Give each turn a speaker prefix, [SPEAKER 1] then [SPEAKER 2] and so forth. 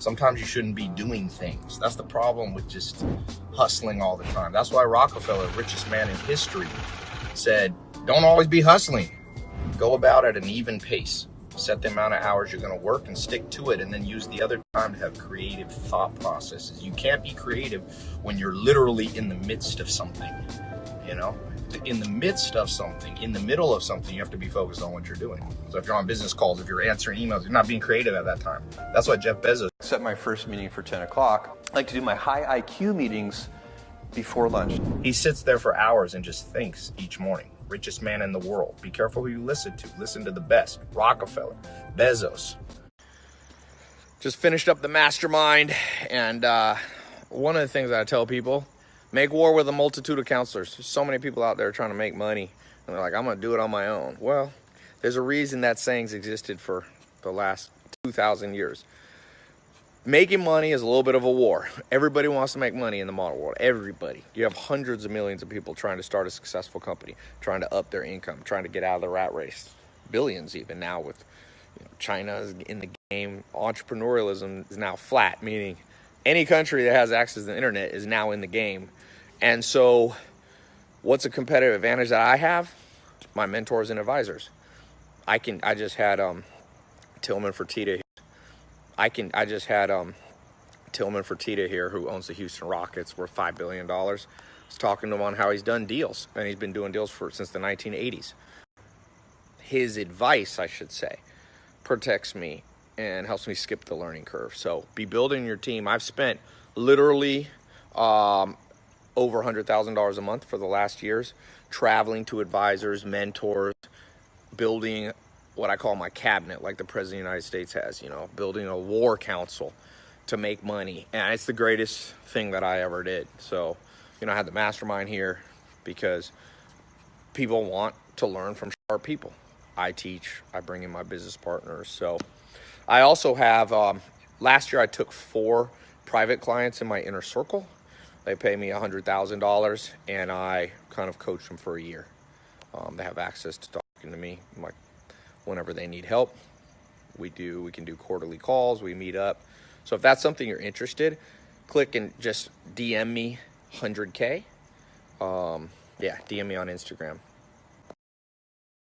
[SPEAKER 1] Sometimes you shouldn't be doing things. That's the problem with just hustling all the time. That's why Rockefeller, richest man in history, said, don't always be hustling. Go about at an even pace. Set the amount of hours you're going to work and stick to it, and then use the other time to have creative thought processes. You can't be creative when you're literally in the midst of something, you know? In the midst of something, in the middle of something, you have to be focused on what you're doing. So if you're on business calls, if you're answering emails, you're not being creative at that time. That's why Jeff Bezos
[SPEAKER 2] set my first meeting for 10 o'clock. I like to do my high IQ meetings before lunch.
[SPEAKER 1] He sits there for hours and just thinks each morning. Richest man in the world. Be careful who you listen to. Listen to the best. Rockefeller, Bezos. Just finished up the mastermind, and one of the things that I tell people, make war with a multitude of counselors. There's so many people out there trying to make money, and they're like, I'm going to do it on my own. Well, there's a reason that saying's existed for the last 2,000 years. Making money is a little bit of a war. Everybody wants to make money in the model world. Everybody. You have hundreds of millions of people trying to start a successful company, trying to up their income, trying to get out of the rat race. Billions even now with China is in the game. Entrepreneurialism is now flat, meaning any country that has access to the internet is now in the game. And so what's a competitive advantage that I have? My mentors and advisors. I just had Tillman Fertitta. I just had Tillman Fertitta here, who owns the Houston Rockets, worth $5 billion. I was talking to him on how he's done deals, and he's been doing deals since the 1980s. His advice, I should say, protects me and helps me skip the learning curve. So be building your team. I've spent literally over $100,000 a month for the last years, traveling to advisors, mentors, building what I call my cabinet, like the President of the United States has, building a war council to make money. And it's the greatest thing that I ever did. So, I had the mastermind here because people want to learn from sharp people. I teach, I bring in my business partners. So I also have, last year I took 4 private clients in my inner circle. They pay me $100,000, and I kind of coach them for a year. They have access to talking to me, whenever they need help. We can do quarterly calls, we meet up. So if that's something you're interested, click and just DM me 100K. DM me on Instagram.